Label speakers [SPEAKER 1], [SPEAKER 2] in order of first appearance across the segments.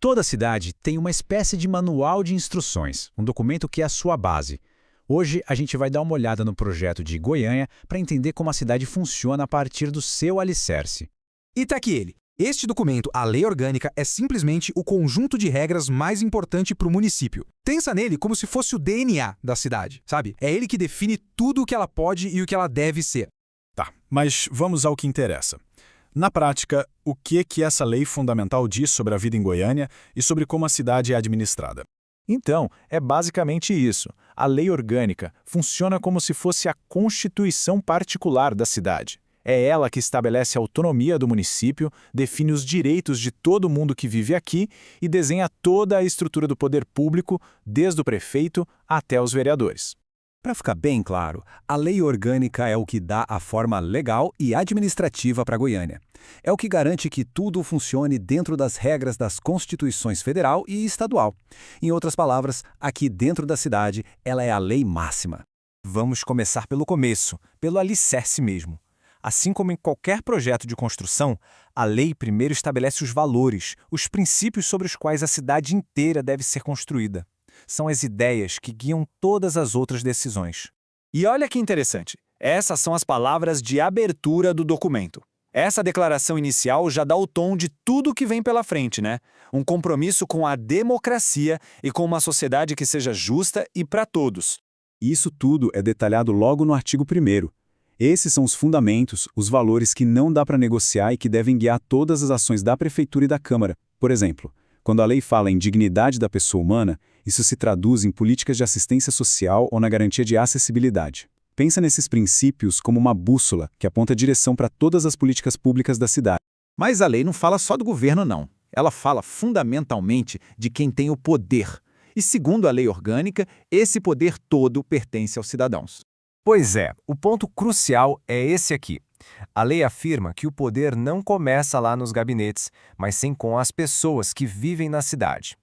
[SPEAKER 1] Toda cidade tem uma espécie de manual de instruções, um documento que é a sua base. Hoje a gente vai dar uma olhada no projeto de Goiânia para entender como a cidade funciona a partir do seu alicerce.
[SPEAKER 2] E tá aqui ele. Este documento, a Lei Orgânica, é simplesmente o conjunto de regras mais importante para o município. Pensa nele como se fosse o DNA da cidade, sabe? É ele que define tudo o que ela pode e o que ela deve ser.
[SPEAKER 3] Tá, mas vamos ao que interessa. Na prática, o que essa lei fundamental diz sobre a vida em Goiânia e sobre como a cidade é administrada? Então, é basicamente isso. A Lei Orgânica funciona como se fosse a constituição particular da cidade. É ela que estabelece a autonomia do município, define os direitos de todo mundo que vive aqui e desenha toda a estrutura do poder público, desde o prefeito até os vereadores.
[SPEAKER 4] Para ficar bem claro, a Lei Orgânica é o que dá a forma legal e administrativa para Goiânia. É o que garante que tudo funcione dentro das regras das Constituições Federal e Estadual. Em outras palavras, aqui dentro da cidade, ela é a lei máxima.
[SPEAKER 2] Vamos começar pelo começo, pelo alicerce mesmo. Assim como em qualquer projeto de construção, a lei primeiro estabelece os valores, os princípios sobre os quais a cidade inteira deve ser construída. São as ideias que guiam todas as outras decisões. E olha que interessante, essas são as palavras de abertura do documento. Essa declaração inicial já dá o tom de tudo que vem pela frente, né? Um compromisso com a democracia e com uma sociedade que seja justa e para todos.
[SPEAKER 5] Isso tudo é detalhado logo no artigo 1º. Esses são os fundamentos, os valores que não dá para negociar e que devem guiar todas as ações da Prefeitura e da Câmara. Por exemplo, quando a lei fala em dignidade da pessoa humana, isso se traduz em políticas de assistência social ou na garantia de acessibilidade. Pensa nesses princípios como uma bússola que aponta a direção para todas as políticas públicas da cidade.
[SPEAKER 6] Mas a lei não fala só do governo, não. Ela fala fundamentalmente de quem tem o poder. E segundo a lei orgânica, esse poder todo pertence aos cidadãos.
[SPEAKER 7] Pois é, o ponto crucial é esse aqui. A lei afirma que o poder não começa lá nos gabinetes, mas sim com as pessoas que vivem na cidade.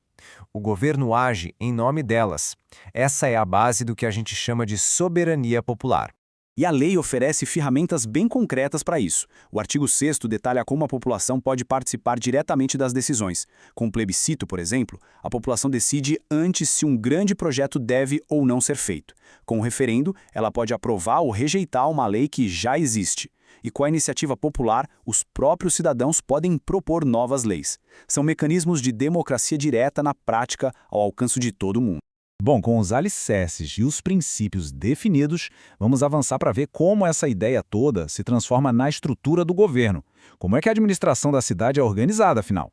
[SPEAKER 7] O governo age em nome delas. Essa é a base do que a gente chama de soberania popular.
[SPEAKER 5] E a lei oferece ferramentas bem concretas para isso. O artigo 6º detalha como a população pode participar diretamente das decisões. Com o plebiscito, por exemplo, a população decide antes se um grande projeto deve ou não ser feito. Com o referendo, ela pode aprovar ou rejeitar uma lei que já existe. E com a iniciativa popular, os próprios cidadãos podem propor novas leis. São mecanismos de democracia direta na prática ao alcance de todo mundo.
[SPEAKER 1] Bom, com os alicerces e os princípios definidos, vamos avançar para ver como essa ideia toda se transforma na estrutura do governo. Como é que a administração da cidade é organizada, afinal?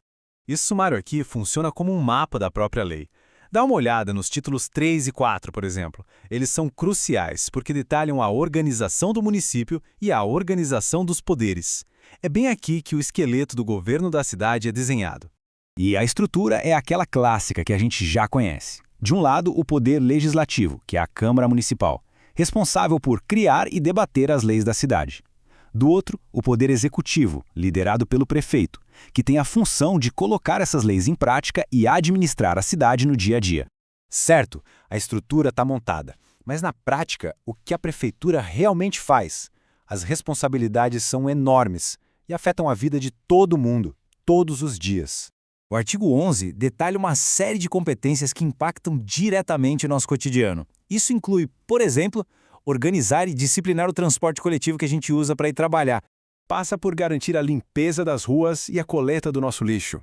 [SPEAKER 8] Esse sumário aqui funciona como um mapa da própria lei. Dá uma olhada nos títulos 3 e 4, por exemplo. Eles são cruciais porque detalham a organização do município e a organização dos poderes. É bem aqui que o esqueleto do governo da cidade é desenhado.
[SPEAKER 1] E a estrutura é aquela clássica que a gente já conhece. De um lado, o poder legislativo, que é a Câmara Municipal, responsável por criar e debater as leis da cidade. Do outro, o poder executivo, liderado pelo prefeito, que tem a função de colocar essas leis em prática e administrar a cidade no dia a dia.
[SPEAKER 2] Certo, a estrutura está montada, mas na prática, o que a prefeitura realmente faz? As responsabilidades são enormes e afetam a vida de todo mundo, todos os dias. O artigo 11 detalha uma série de competências que impactam diretamente o nosso cotidiano. Isso inclui, por exemplo, organizar e disciplinar o transporte coletivo que a gente usa para ir trabalhar.
[SPEAKER 3] Passa por garantir a limpeza das ruas e a coleta do nosso lixo.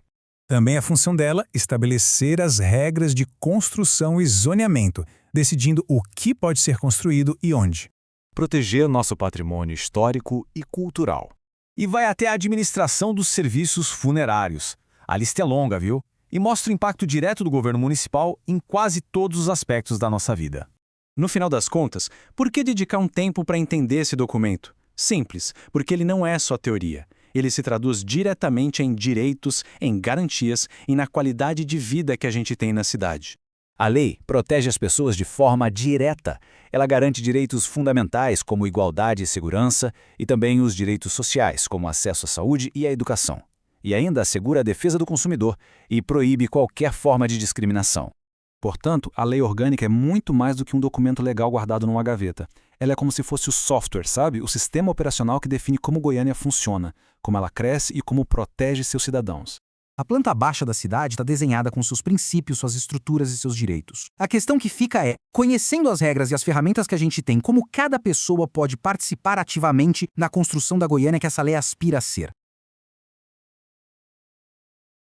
[SPEAKER 9] Também é função dela estabelecer as regras de construção e zoneamento, decidindo o que pode ser construído e onde.
[SPEAKER 8] Proteger nosso patrimônio histórico e cultural.
[SPEAKER 1] E vai até a administração dos serviços funerários. A lista é longa, viu? E mostra o impacto direto do governo municipal em quase todos os aspectos da nossa vida.
[SPEAKER 8] No final das contas, por que dedicar um tempo para entender esse documento? Simples, porque ele não é só teoria. Ele se traduz diretamente em direitos, em garantias e na qualidade de vida que a gente tem na cidade.
[SPEAKER 1] A lei protege as pessoas de forma direta. Ela garante direitos fundamentais como igualdade e segurança e também os direitos sociais, como acesso à saúde e à educação. E ainda assegura a defesa do consumidor e proíbe qualquer forma de discriminação. Portanto, a lei orgânica é muito mais do que um documento legal guardado numa gaveta. Ela é como se fosse o software, sabe? O sistema operacional que define como Goiânia funciona, como ela cresce e como protege seus cidadãos.
[SPEAKER 10] A planta baixa da cidade está desenhada com seus princípios, suas estruturas e seus direitos. A questão que fica é, conhecendo as regras e as ferramentas que a gente tem, como cada pessoa pode participar ativamente na construção da Goiânia que essa lei aspira a ser.